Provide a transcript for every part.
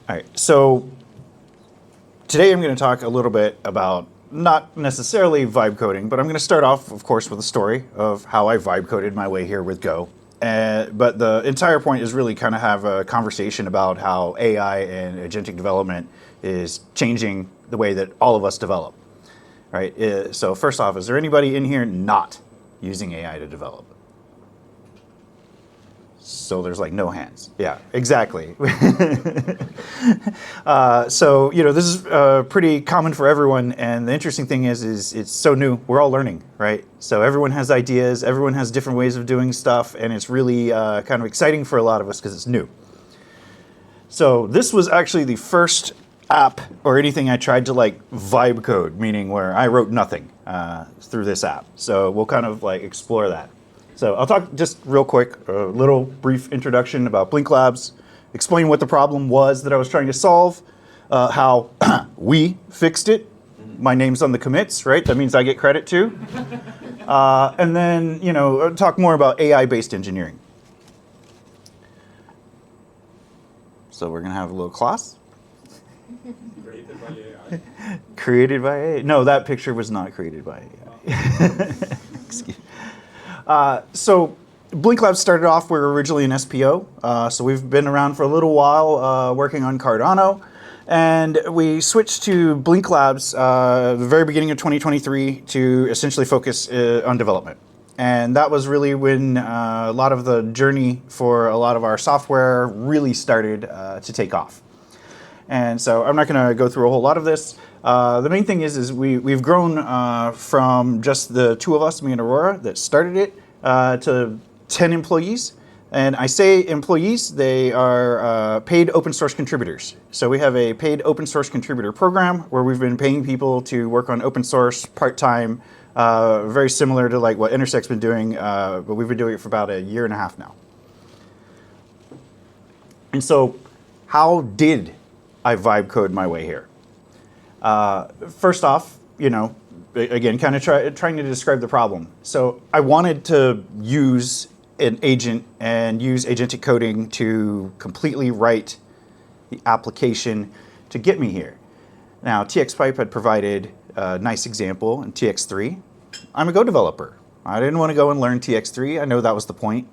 All right, so today I'm going to talk a little bit about not necessarily vibe coding, but I'm going to start off, of course, with a story of how I vibe coded my way here with Go. But the entire point is really kind of have a conversation about how AI and agentic development is changing the way that all of us develop. Right? So first off, is there anybody in here not using AI to develop? So there's like no hands. Yeah, exactly. So this is pretty common for everyone, and the interesting thing is it's so new. We're all learning, right? So everyone has ideas, everyone has different ways of doing stuff, and it's really kind of exciting for a lot of us because it's new. So this was actually the first app or anything I tried to like vibe code, meaning where I wrote nothing through this app. So we'll kind of like explore that. So I'll talk just real quick, a little brief introduction about Blink Labs, explain what the problem was that I was trying to solve, how we fixed it. My name's on the commits, right? That means I get credit too. And then, talk more about AI-based engineering. So we're gonna have a little class. Created by AI. Created by AI? No, that picture was not created by AI. Excuse me. So Blink Labs started off, we were originally an SPO, so we've been around for a little while working on Cardano, and we switched to Blink Labs the very beginning of 2023 to essentially focus on development. And that was really when a lot of the journey for a lot of our software really started to take off. And so I'm not going to go through a whole lot of this. The main thing is we've grown from just the two of us, me and Aurora, that started it, to 10 employees. And I say employees, they are paid open source contributors. So we have a paid open source contributor program where we've been paying people to work on open source part-time, very similar to like what Intersect's been doing, but we've been doing it for about a year and a half now. And so how did I vibe code my way here? First off, again, kind of trying to describe the problem. So I wanted to use an agent and use agentic coding to completely write the application to get me here. Now, TXPipe had provided a nice example in TX3. I'm a Go developer. I didn't want to go and learn TX3. I know that was the point.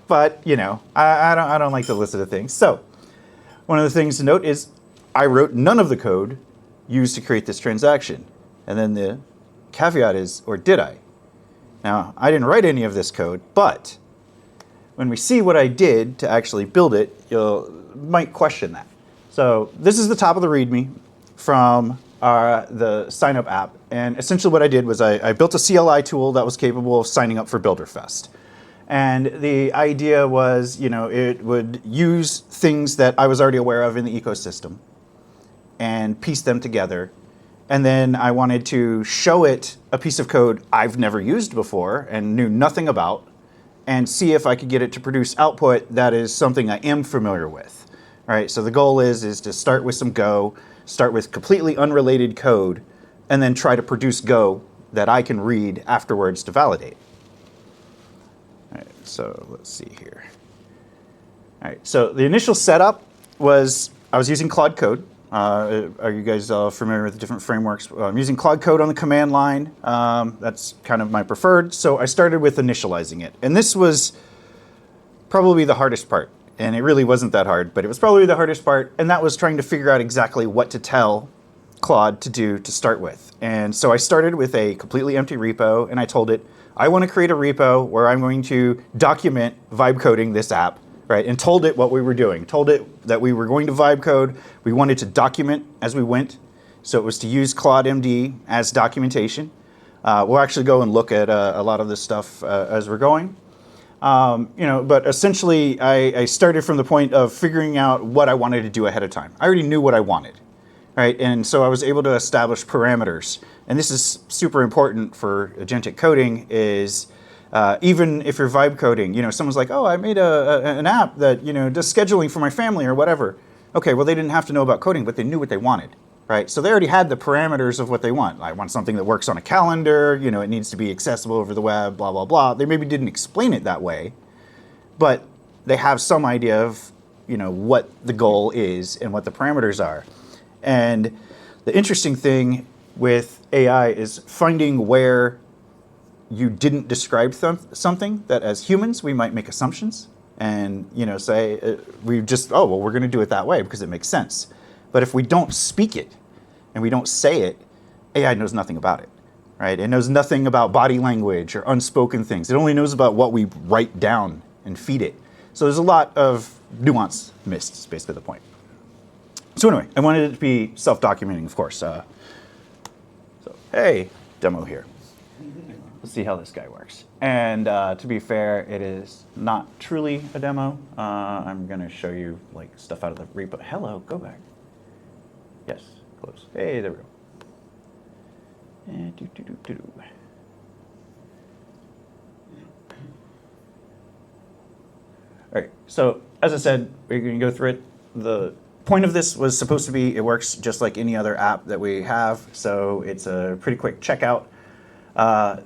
But, I don't like the list of the things. So one of the things to note is I wrote none of the code used to create this transaction. And then the caveat is, or did I? Now, I didn't write any of this code, but when we see what I did to actually build it, you might question that. So this is the top of the README from the sign up app. And essentially what I did was I built a CLI tool that was capable of signing up for Builderfest. And the idea was, it would use things that I was already aware of in the ecosystem and piece them together. And then I wanted to show it a piece of code I've never used before and knew nothing about, and see if I could get it to produce output that is something I am familiar with. All right, so the goal is to start with some Go, start with completely unrelated code, and then try to produce Go that I can read afterwards to validate. All right, so let's see here. All right, so the initial setup was I was using Claude Code. Are you guys familiar with the different frameworks? I'm using Claude Code on the command line. That's kind of my preferred. So I started with initializing it. And this was probably the hardest part. And it really wasn't that hard, but it was probably the hardest part. And that was trying to figure out exactly what to tell Claude to do to start with. And so I started with a completely empty repo, and I told it, I want to create a repo where I'm going to document vibe coding this app. Right, and told it what we were doing. Told it that we were going to vibe code. We wanted to document as we went. So it was to use Claude MD as documentation. We'll actually go and look at a lot of this stuff as we're going. But essentially, I started from the point of figuring out what I wanted to do ahead of time. I already knew what I wanted, right? And so I was able to establish parameters. And this is super important for agentic coding is even if you're vibe coding, someone's like, oh, I made an app that, does scheduling for my family or whatever. Okay, well, they didn't have to know about coding, but they knew what they wanted, right? So they already had the parameters of what they want. I want something that works on a calendar, it needs to be accessible over the web, blah, blah, blah. They maybe didn't explain it that way, but they have some idea of what the goal is and what the parameters are. And the interesting thing with AI is finding where you didn't describe something that as humans we might make assumptions and say we're going to do it that way because it makes sense. But if we don't speak it and we don't say it, AI knows nothing about it, right? It knows nothing about body language or unspoken things. It only knows about what we write down and feed it. So there's a lot of nuance missed, is basically the point. So anyway, I wanted it to be self-documenting, of course. So hey, demo here. Let's see how this guy works. And to be fair, it is not truly a demo. I'm going to show you like stuff out of the repo. Hello, go back. Yes, close. Hey, there we go. And All right, so as I said, we're going to go through it. The point of this was supposed to be it works just like any other app that we have. So it's a pretty quick checkout.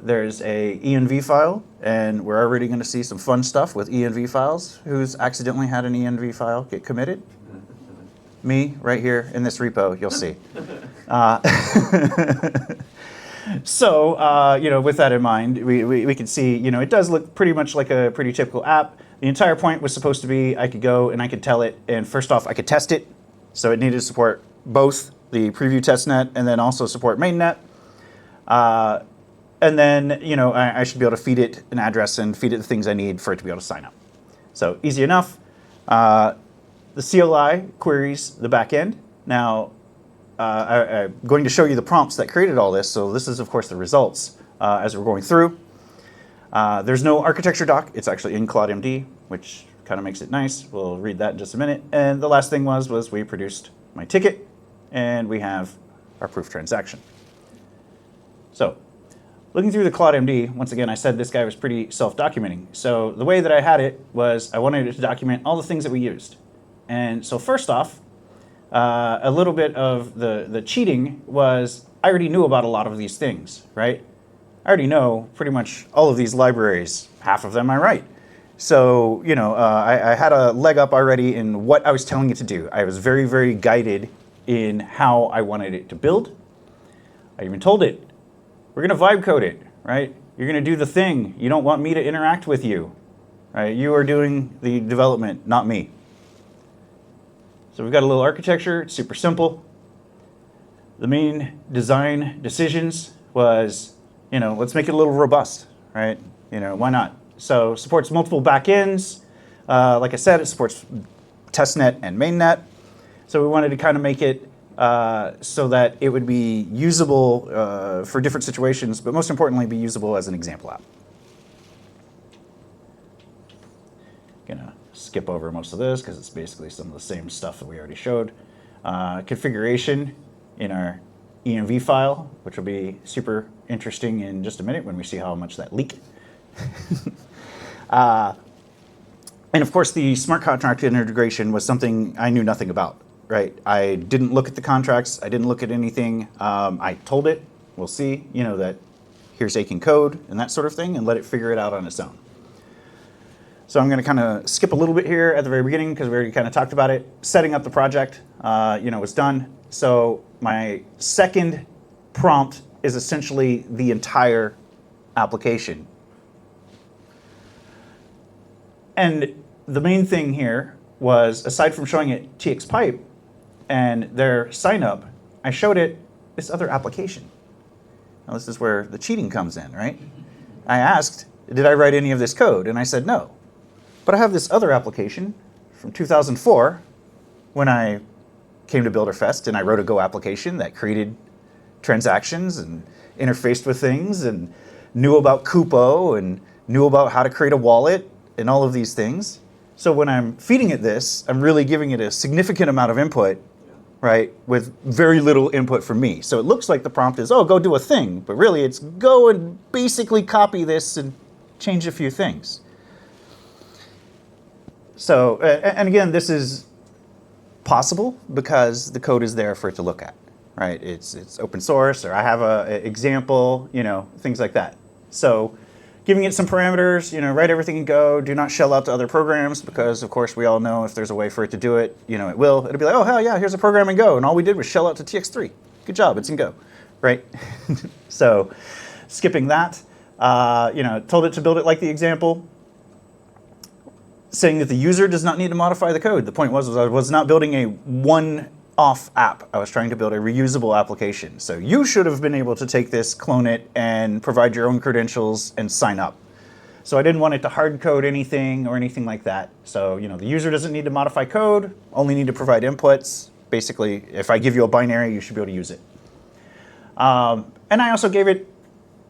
There's a env file, and we're already going to see some fun stuff with env files. Who's accidentally had an env file get committed? Me, right here in this repo, you'll see. So, with that in mind, we can see, it does look pretty much like a pretty typical app. The entire point was supposed to be I could go and I could tell it, and first off, I could test it. So it needed to support both the preview testnet and then also support mainnet. And then, I should be able to feed it an address and feed it the things I need for it to be able to sign up. So easy enough. The CLI queries the back end. Now, I'm going to show you the prompts that created all this. So this is, of course, the results as we're going through. There's no architecture doc. It's actually in CloudMD, which kind of makes it nice. We'll read that in just a minute. And the last thing was we produced my ticket, and we have our proof transaction. So looking through the CloudMD, once again, I said this guy was pretty self-documenting. So the way that I had it was I wanted it to document all the things that we used. And so first off, a little bit of the cheating was I already knew about a lot of these things, right? I already know pretty much all of these libraries, half of them I write. So, I had a leg up already in what I was telling it to do. I was very, very guided in how I wanted it to build. I even told it, we're going to vibe code it, right? You're going to do the thing. You don't want me to interact with you, right? You are doing the development, not me. So we've got a little architecture. It's super simple. The main design decisions was, let's make it a little robust, right? Why not? So supports multiple backends. Like I said, it supports testnet and mainnet. So we wanted to kind of make it so that it would be usable for different situations, but most importantly, be usable as an example app. Gonna skip over most of this because it's basically some of the same stuff that we already showed. Configuration in our env file, which will be super interesting in just a minute when we see how much that leaked. And of course, the smart contract integration was something I knew nothing about, right? I didn't look at the contracts. I didn't look at anything. I told it, we'll see, that here's Aiken code and that sort of thing, and let it figure it out on its own. So I'm going to kind of skip a little bit here at the very beginning because we already kind of talked about it. Setting up the project, was done. So my second prompt is essentially the entire application. And the main thing here was, aside from showing it TXPipe and their sign up, I showed it this other application. Now this is where the cheating comes in, right? I asked, did I write any of this code? And I said no. But I have this other application from 2004 when I came to Builderfest, and I wrote a Go application that created transactions and interfaced with things and knew about Kupo and knew about how to create a wallet and all of these things. So when I'm feeding it this, I'm really giving it a significant amount of input, right, with very little input from me. So it looks like the prompt is, oh, go do a thing, but really it's go and basically copy this and change a few things. So, and again, this is possible because the code is there for it to look at, right? It's open source, or I have an example, things like that. So, giving it some parameters, write everything in Go, do not shell out to other programs, because of course we all know if there's a way for it to do it, it will. It'll be like, oh hell yeah, here's a program in Go, and all we did was shell out to TX3. Good job, it's in Go, right? So skipping that, told it to build it like the example, saying that the user does not need to modify the code. The point was I was not building a one-off app. I was trying to build a reusable application. So you should have been able to take this, clone it, and provide your own credentials and sign up. So I didn't want it to hard code anything or anything like that. So the user doesn't need to modify code, only need to provide inputs. Basically, if I give you a binary, you should be able to use it. And I also gave it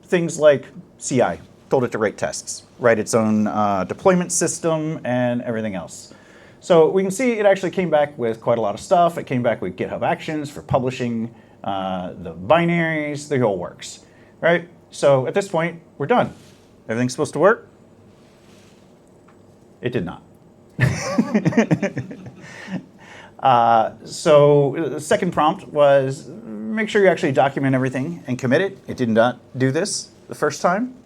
things like CI. Told it to write tests, write its own deployment system, and everything else. So we can see it actually came back with quite a lot of stuff. It came back with GitHub Actions for publishing the binaries, the whole works, right? So at this point, we're done. Everything's supposed to work. It did not. So the second prompt was make sure you actually document everything and commit it. It did not do this the first time.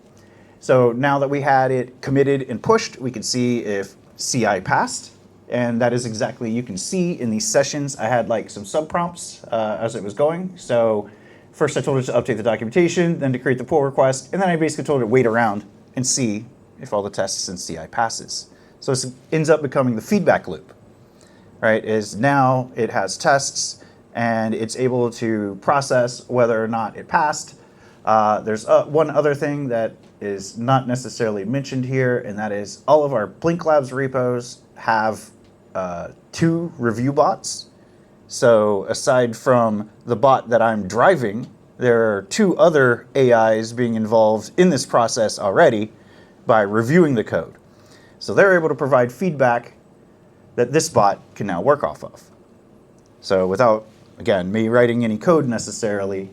So now that we had it committed and pushed, we could see if CI passed. And that is exactly, you can see in these sessions, I had like some sub-prompts as it was going. So first I told it to update the documentation, then to create the pull request, and then I basically told it to wait around and see if all the tests in CI passes. So this ends up becoming the feedback loop, right? Is now it has tests and it's able to process whether or not it passed. There's one other thing that is not necessarily mentioned here, and that is all of our Blink Labs repos have 2 review bots. So aside from the bot that I'm driving, there are 2 other AIs being involved in this process already by reviewing the code. So they're able to provide feedback that this bot can now work off of. So without, again, me writing any code necessarily,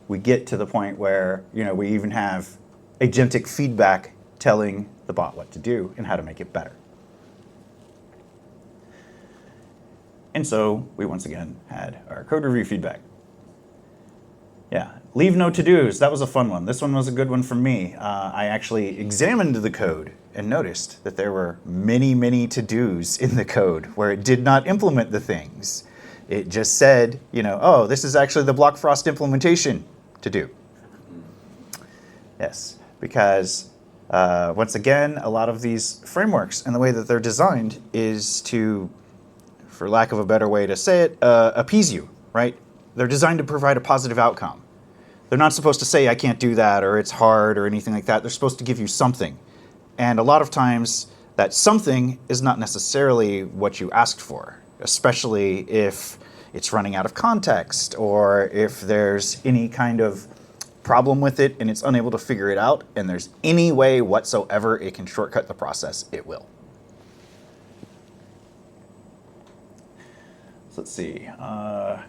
we get to the point where we even have agentic feedback telling the bot what to do and how to make it better. And so we once again had our code review feedback. Yeah, leave no to-dos. That was a fun one. This one was a good one for me. I actually examined the code and noticed that there were many, many to-dos in the code where it did not implement the things. It just said, oh, this is actually the block frost implementation to do. Yes, because once again, a lot of these frameworks and the way that they're designed is to, for lack of a better way to say it, appease you, right? They're designed to provide a positive outcome. They're not supposed to say, I can't do that, or it's hard, or anything like that. They're supposed to give you something. And a lot of times, that something is not necessarily what you asked for, especially if it's running out of context, or if there's any kind of problem with it and it's unable to figure it out, and there's any way whatsoever it can shortcut the process, it will. So let's see. Oh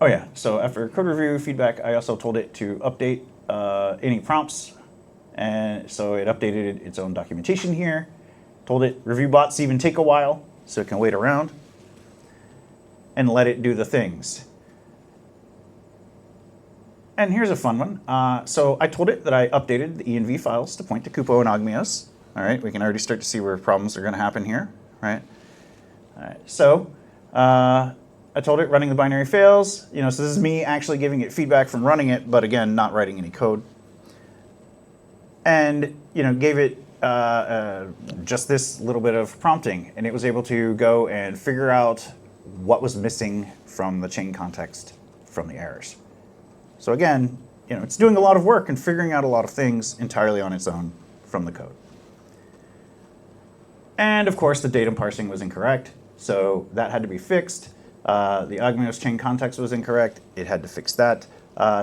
yeah, so after code review feedback, I also told it to update any prompts. And so it updated its own documentation here. Told it review bots even take a while, so it can wait around. And let it do the things. And here's a fun one. So I told it that I updated the env files to point to Kupo and Ogmios. All right, we can already start to see where problems are going to happen here, right? All right, so I told it running the binary fails. So this is me actually giving it feedback from running it, but again, not writing any code. And gave it just this little bit of prompting, and it was able to go and figure out what was missing from the chain context from the errors. So again, it's doing a lot of work and figuring out a lot of things entirely on its own from the code. And of course, the datum parsing was incorrect, so that had to be fixed. The Ogmios chain context was incorrect. It had to fix that.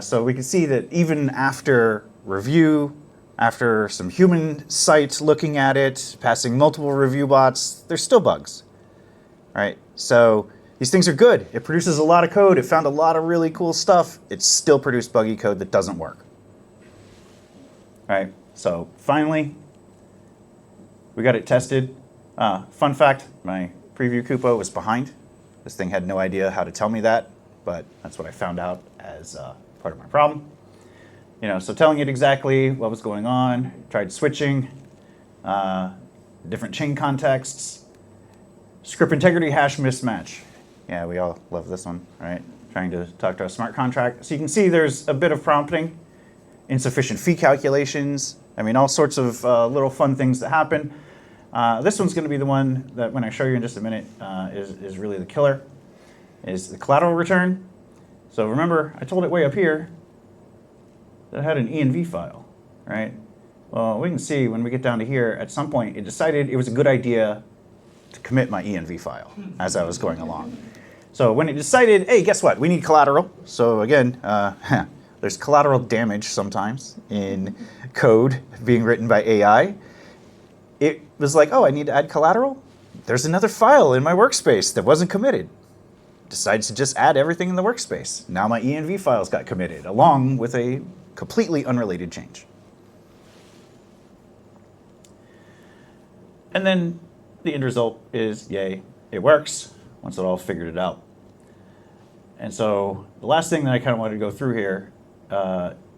So we can see that even after review, after some human sites looking at it, passing multiple review bots, there's still bugs. All right, so these things are good. It produces a lot of code. It found a lot of really cool stuff. It still produced buggy code that doesn't work. All right, so finally, we got it tested. Fun fact, my preview Kupo was behind. This thing had no idea how to tell me that, but that's what I found out as part of my problem. So telling it exactly what was going on, tried switching, different chain contexts, script integrity hash mismatch. Yeah, we all love this one, right? Trying to talk to a smart contract. So you can see there's a bit of prompting, insufficient fee calculations. I mean, all sorts of little fun things that happen. This one's going to be the one that, when I show you in just a minute, is really the killer, is the collateral return. So remember, I told it way up here that it had an env file, right? Well, we can see when we get down to here, at some point, it decided it was a good idea to commit my env file as I was going along. So when it decided, hey, guess what? We need collateral. So again, there's collateral damage sometimes in code being written by AI. It was like, oh, I need to add collateral? There's another file in my workspace that wasn't committed. Decides to just add everything in the workspace. Now my env files got committed, along with a completely unrelated change. And then the end result is, yay, it works, once it all figured it out. And so the last thing that I kind of wanted to go through here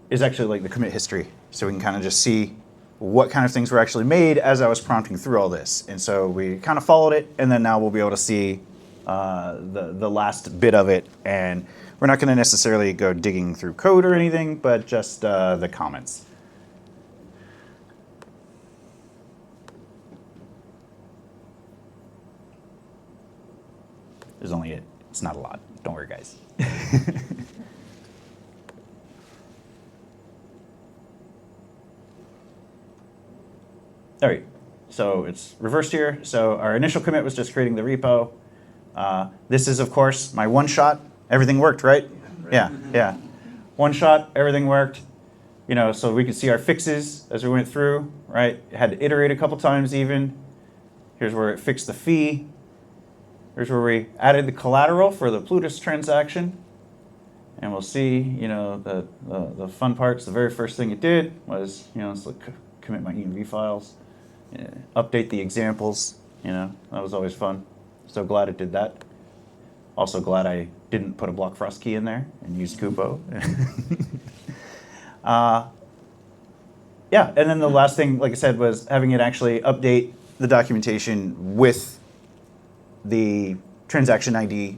is actually like the commit history. So we can kind of just see what kind of things were actually made as I was prompting through all this. And so we kind of followed it, and then now we'll be able to see the last bit of it. And we're not going to necessarily go digging through code or anything, but just the comments. There's only it. It's not a lot. Don't worry, guys. All right, so it's reversed here. So our initial commit was just creating the repo. This is, of course, my one shot. Everything worked, right? Yeah. One shot, everything worked. So we could see our fixes as we went through, right? It had to iterate a couple times even. Here's where it fixed the fee. Here's where we added the collateral for the Plutus transaction. And we'll see, the fun parts. The very first thing it did was, let's commit my env files, update the examples. That was always fun. So glad it did that. Also glad I didn't put a block frost key in there and used Kupo. Yeah, and then the last thing, like I said, was having it actually update the documentation with the transaction ID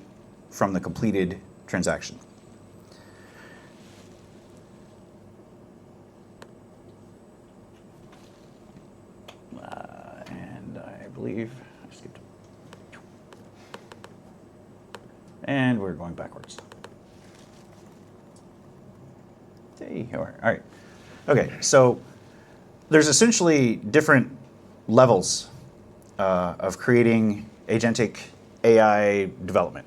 from the completed transaction. And I believe I skipped. And we're going backwards. Hey, all right. Okay, so there's essentially different levels of creating agentic AI development.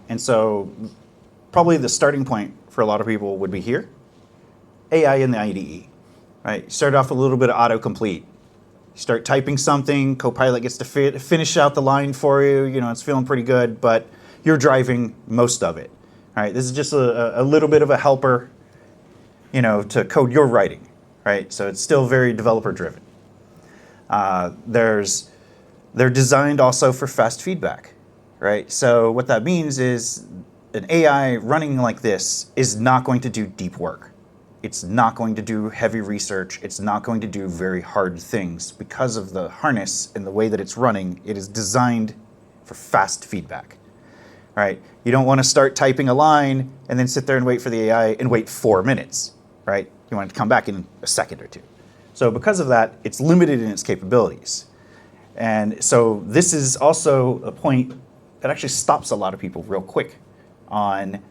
And so probably the starting point for a lot of people would be here, AI in the IDE, right? You start off with a little bit of autocomplete. You start typing something, Copilot gets to finish out the line for you, it's feeling pretty good, but you're driving most of it, all right? This is just a little bit of a helper, to code your writing, right? So it's still very developer driven. They're designed also for fast feedback, right? So what that means is an AI running like this is not going to do deep work. It's not going to do heavy research. It's not going to do very hard things because of the harness and the way that it's running. It is designed for fast feedback, right? You don't want to start typing a line and then sit there and wait for the AI and wait 4 minutes, right? You want it to come back in a second or two. So because of that, it's limited in its capabilities. And so this is also a point that actually stops a lot of people real quick on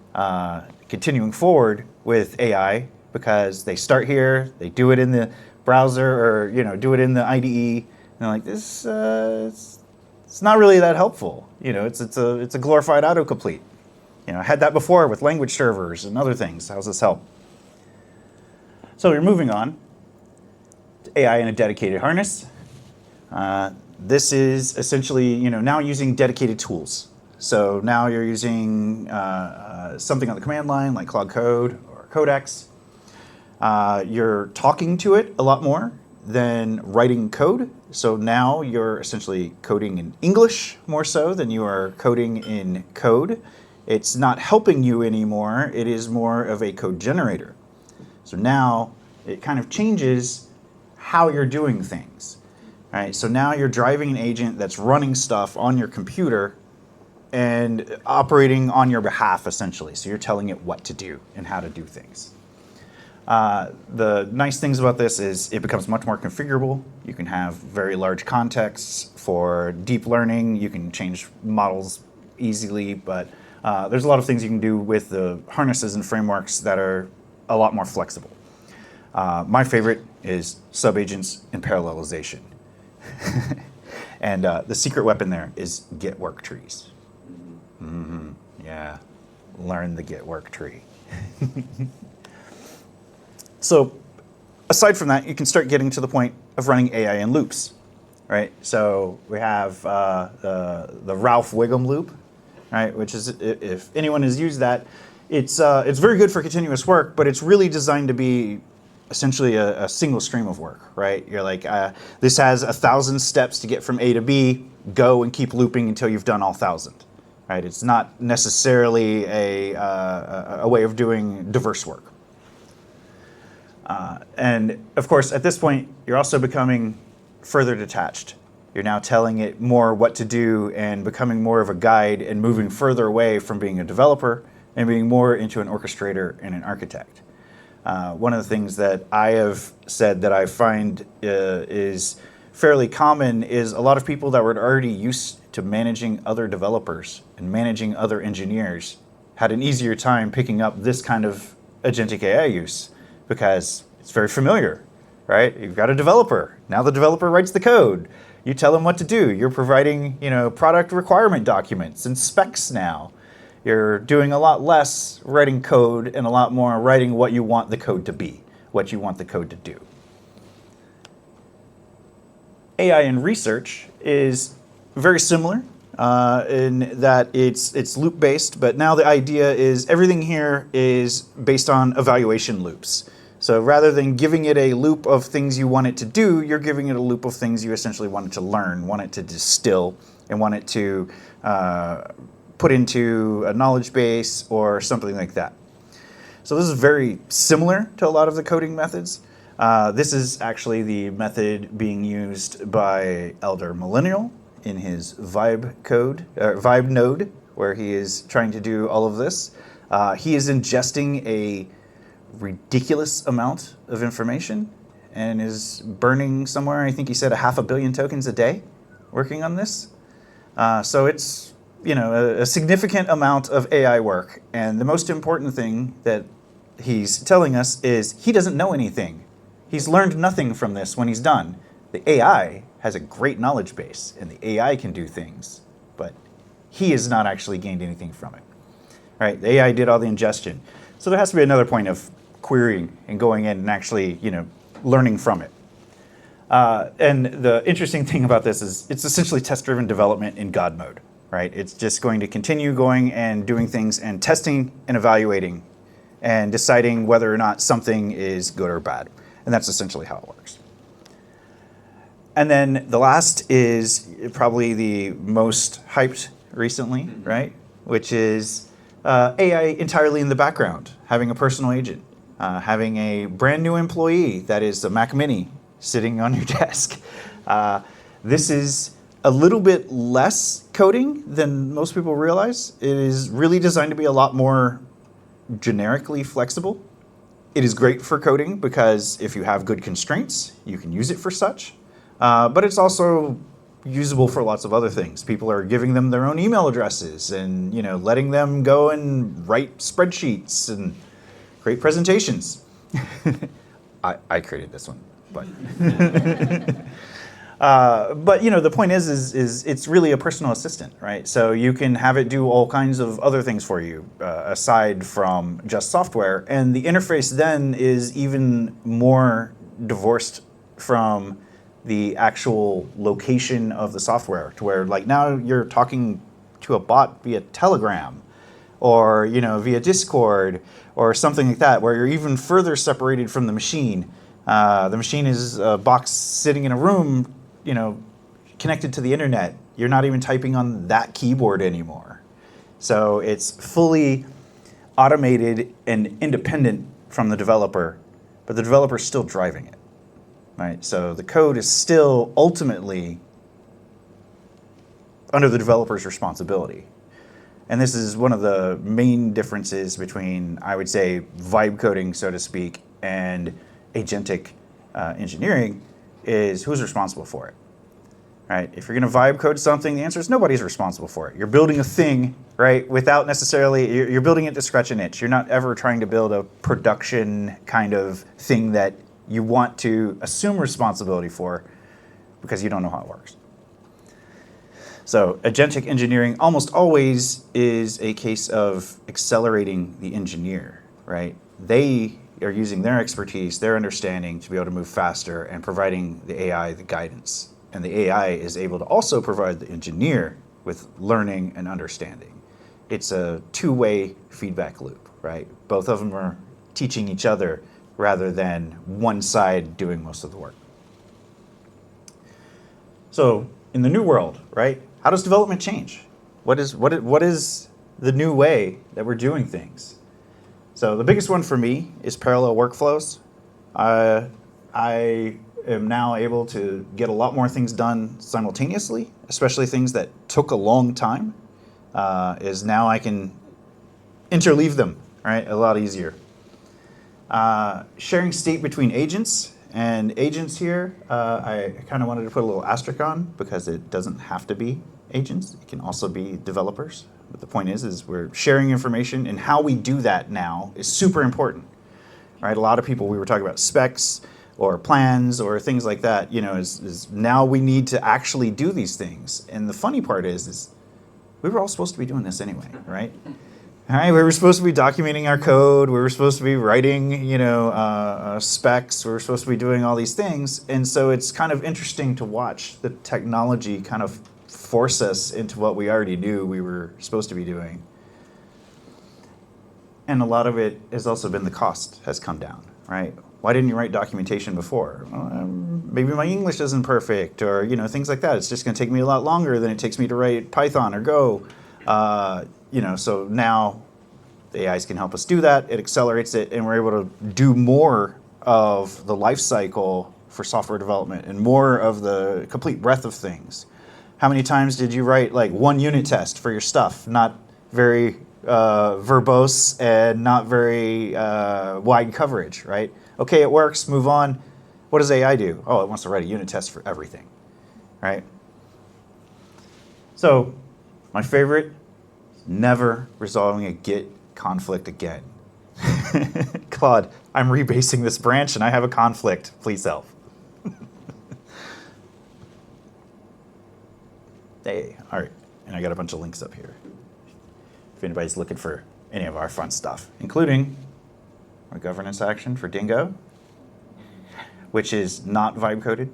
continuing forward with AI, because they start here, they do it in the browser or do it in the IDE, and they're like, this it's not really that helpful. It's a glorified autocomplete. I had that before with language servers and other things. How does this help? So we're moving on to AI in a dedicated harness. This is essentially, now using dedicated tools. So now you're using something on the command line like Claude Code or Codex. You're talking to it a lot more than writing code. So now you're essentially coding in English more so than you are coding in code. It's not helping you anymore. It is more of a code generator. So now it kind of changes how you're doing things. Right? So now you're driving an agent that's running stuff on your computer and operating on your behalf, essentially. So you're telling it what to do and how to do things. The nice things about this is it becomes much more configurable. You can have very large contexts for deep learning. You can change models easily, but there's a lot of things you can do with the harnesses and frameworks that are a lot more flexible. My favorite is subagents and parallelization. And the secret weapon there is get work trees. Mm-hmm. Yeah, learn the get work tree. So aside from that, you can start getting to the point of running AI in loops, right? So we have the Ralph Wiggum loop, right? Which is, if anyone has used that, it's very good for continuous work, but it's really designed to be essentially a single stream of work, right? You're like, this has 1,000 steps to get from A to B, go and keep looping until you've done all 1,000, right? It's not necessarily a way of doing diverse work. And of course, at this point, you're also becoming further detached. You're now telling it more what to do and becoming more of a guide and moving further away from being a developer and being more into an orchestrator and an architect. One of the things that I have said that I find is fairly common is a lot of people that were already used to managing other developers and managing other engineers had an easier time picking up this kind of agentic AI use because it's very familiar, right? You've got a developer. Now the developer writes the code. You tell them what to do. You're providing, product requirement documents and specs now. You're doing a lot less writing code and a lot more writing what you want the code to be, what you want the code to do. AI in research is very similar in that it's loop-based, but now the idea is everything here is based on evaluation loops. So rather than giving it a loop of things you want it to do, you're giving it a loop of things you essentially want it to learn, want it to distill, and want it to put into a knowledge base or something like that. So this is very similar to a lot of the coding methods. This is actually the method being used by Elder Millennial in his Vibe node, where he is trying to do all of this. He is ingesting a ridiculous amount of information and is burning somewhere, I think he said 500 million tokens a day working on this. So it's a significant amount of AI work. And the most important thing that he's telling us is he doesn't know anything. He's learned nothing from this when he's done. The AI has a great knowledge base, and the AI can do things, but he has not actually gained anything from it. Right? The AI did all the ingestion. So there has to be another point of querying and going in and actually, learning from it. And the interesting thing about this is it's essentially test-driven development in God mode, right? It's just going to continue going and doing things and testing and evaluating and deciding whether or not something is good or bad. And that's essentially how it works. And then the last is probably the most hyped recently, right? Which is AI entirely in the background, having a personal agent, having a brand new employee that is a Mac Mini sitting on your desk. This is a little bit less coding than most people realize. It is really designed to be a lot more generically flexible. It is great for coding because if you have good constraints, you can use it for such. But it's also usable for lots of other things. People are giving them their own email addresses and letting them go and write spreadsheets and create presentations. I created this one, but but the point is it's really a personal assistant, right? So you can have it do all kinds of other things for you aside from just software, and the interface then is even more divorced from the actual location of the software, to where like now you're talking to a bot via Telegram or via Discord or something like that, where you're even further separated from the machine. The machine is a box sitting in a room, connected to the internet. You're not even typing on that keyboard anymore. So it's fully automated and independent from the developer but the developer's still driving it, right? So the code is still ultimately under the developer's responsibility. And this is one of the main differences between, I would say, vibe coding, so to speak, and agentic engineering is who's responsible for it, right? If you're going to vibe code something, the answer is nobody's responsible for it. You're building a thing, right, without necessarily, you're building it to scratch an itch. You're not ever trying to build a production kind of thing that you want to assume responsibility for because you don't know how it works. So agentic engineering almost always is a case of accelerating the engineer, right? They are using their expertise, their understanding to be able to move faster and providing the AI the guidance. And the AI is able to also provide the engineer with learning and understanding. It's a two-way feedback loop, right? Both of them are teaching each other rather than one side doing most of the work. So in the new world, right? How does development change? What is the new way that we're doing things? So the biggest one for me is parallel workflows. I am now able to get a lot more things done simultaneously, especially things that took a long time. Is now I can interleave them, right? A lot easier. Sharing state between agents. And agents here, I kind of wanted to put a little asterisk on because it doesn't have to be agents. It can also be developers. But the point is we're sharing information, and how we do that now is super important, right? A lot of people, we were talking about specs or plans or things like that, you know, is now we need to actually do these things. And the funny part is we were all supposed to be doing this anyway, right? All right, we were supposed to be documenting our code. We were supposed to be writing, you know, specs. We were supposed to be doing all these things. And so it's kind of interesting to watch the technology kind of force us into what we already knew we were supposed to be doing. And a lot of it has also been the cost has come down, right? Why didn't you write documentation before? Maybe my English isn't perfect, or, you know, things like that. It's just going to take me a lot longer than it takes me to write Python or Go. You know, so now the AIs can help us do that. It accelerates it, and we're able to do more of the life cycle for software development and more of the complete breadth of things. How many times did you write like one unit test for your stuff? Not very verbose and not very wide coverage, right? Okay, it works, move on. What does AI do? Oh, it wants to write a unit test for everything, right? So my favorite, never resolving a Git conflict again. Claude, I'm rebasing this branch and I have a conflict. Please help. Hey, all right. And I got a bunch of links up here if anybody's looking for any of our fun stuff, including our governance action for Dingo, which is not vibe coded,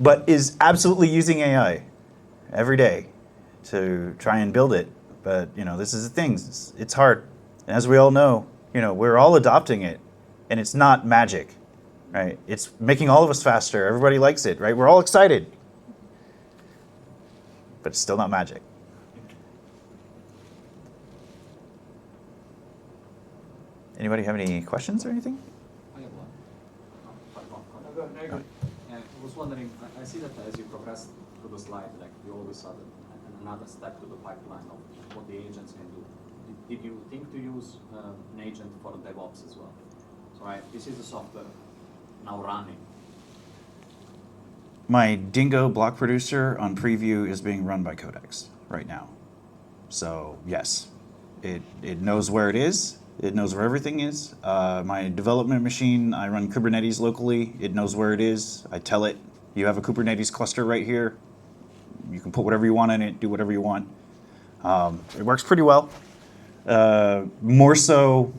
but is absolutely using AI every day to try and build it. But, you know, this is the thing. It's hard. And as we all know, you know, we're all adopting it, and it's not magic, right? It's making all of us faster. Everybody likes it, right? We're all excited. But it's still not magic. Anybody have any questions or anything? I have one. No, go ahead. I was wondering, I see that as you progress through the slide, like you always saw another step to the pipeline of what the agents can do. Did you think to use an agent for DevOps as well? So this is the software now running. My Dingo block producer on preview is being run by Codex right now. So yes, it knows where it is. It knows where everything is. My development machine, I run Kubernetes locally. It knows where it is. I tell it, you have a Kubernetes cluster right here. You can put whatever you want in it, do whatever you want. It works pretty well. More so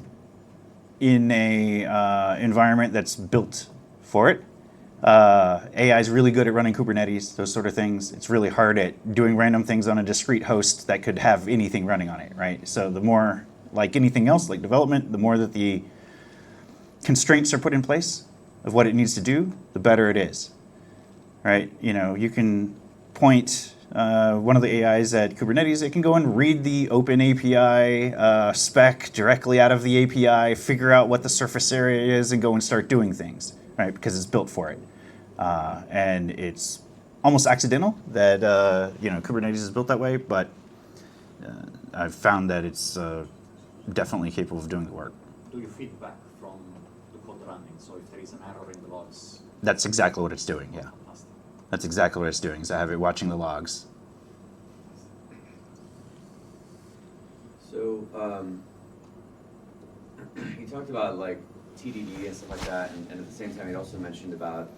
in a environment that's built for it. AI is really good at running Kubernetes, those sort of things. It's really hard at doing random things on a discrete host that could have anything running on it, right? So the more, like anything else, like development, the more that the constraints are put in place of what it needs to do, the better it is, right? You know, you can point one of the AIs at Kubernetes, it can go and read the open API spec directly out of the API, figure out what the surface area is, and go and start doing things, right? Because it's built for it. And it's almost accidental that Kubernetes is built that way, but I've found that it's definitely capable of doing the work. Do you feedback from the code running? So if there is an error in the logs, That's exactly what it's doing, yeah. fantastic. That's exactly what it's doing, is I have it watching the logs. So you talked about like TDD and stuff like that, and at the same time you also mentioned about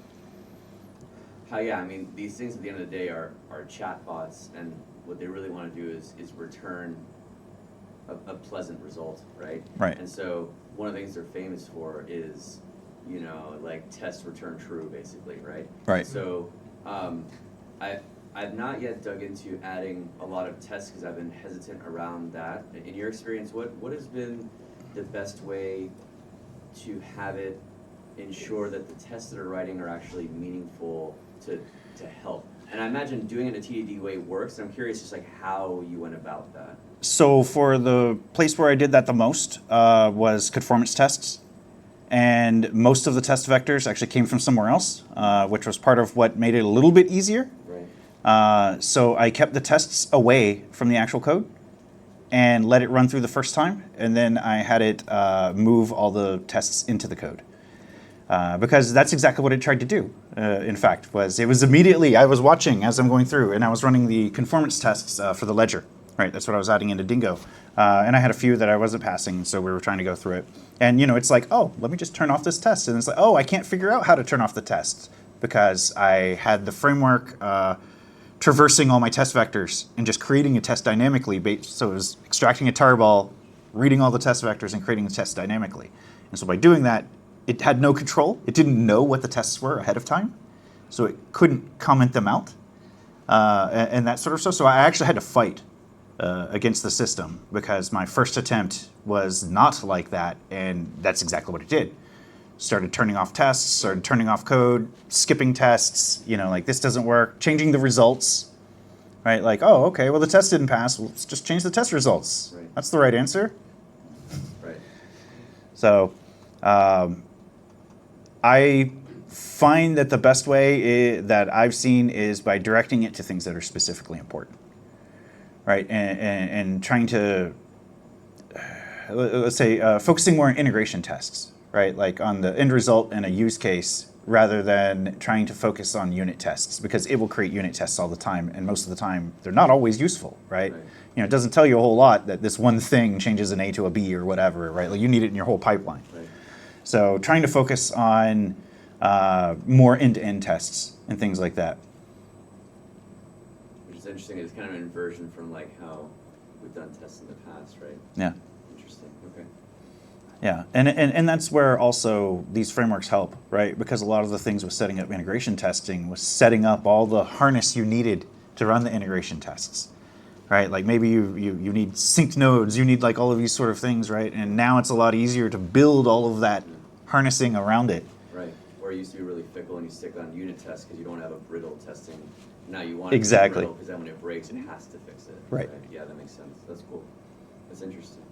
how, yeah, I mean, these things at the end of the day are chatbots, and what they really want to do is return a pleasant result, right? Right. And so one of the things they're famous for is, like test return true, basically, right? Right. So I've not yet dug into adding a lot of tests because I've been hesitant around that. In your experience, what has been the best way to have it ensure that the tests that are writing are actually meaningful to help? And I imagine doing it in a TDD way works. I'm curious just like how you went about that. So for the place where I did that the most was conformance tests. And most of the test vectors actually came from somewhere else, which was part of what made it a little bit easier. Right. So I kept the tests away from the actual code and let it run through the first time. And then I had it move all the tests into the code. Because that's exactly what it tried to do, in fact, it was immediately, I was watching as I'm going through, and I was running the conformance tests for the ledger, right? That's what I was adding into Dingo. And I had a few that I wasn't passing, so we were trying to go through it. And, it's like, oh, let me just turn off this test. And it's like, oh, I can't figure out how to turn off the test because I had the framework traversing all my test vectors and just creating a test dynamically. So it was extracting a tarball, reading all the test vectors, and creating the test dynamically. And so by doing that, it had no control. It didn't know what the tests were ahead of time, so it couldn't comment them out and that sort of stuff. So I actually had to fight against the system because my first attempt was not like that, and that's exactly what it did. Started turning off tests, started turning off code, skipping tests, like this doesn't work, changing the results, right? Like, oh, okay, well the test didn't pass, well, let's just change the test results. Right. That's the right answer. Right. So I find that the best way that I've seen is by directing it to things that are specifically important, right? And trying to, let's say, focusing more on integration tests, right? Like on the end result and a use case rather than trying to focus on unit tests, because it will create unit tests all the time, and most of the time they're not always useful, right? Right. It doesn't tell you a whole lot that this one thing changes an A to a B or whatever, right? Like you need it in your whole pipeline. Right. So trying to focus on more end-to-end tests and things like that. Which is interesting. It's kind of an inversion from like how we've done tests in the past, right? Yeah. Interesting. Okay. Yeah, and that's where also these frameworks help, right? Because a lot of the things with setting up integration testing was setting up all the harness you needed to run the integration tests, right? Like maybe you need synced nodes, you need like all of these sort of things, right? And now it's a lot easier to build all of that harnessing around it. Right. Or it used to be really fickle and you stick on unit tests because you don't have a brittle testing. Now you want Exactly. it because then when it breaks, it has to fix it. Right. Yeah, that makes sense. That's cool. That's interesting.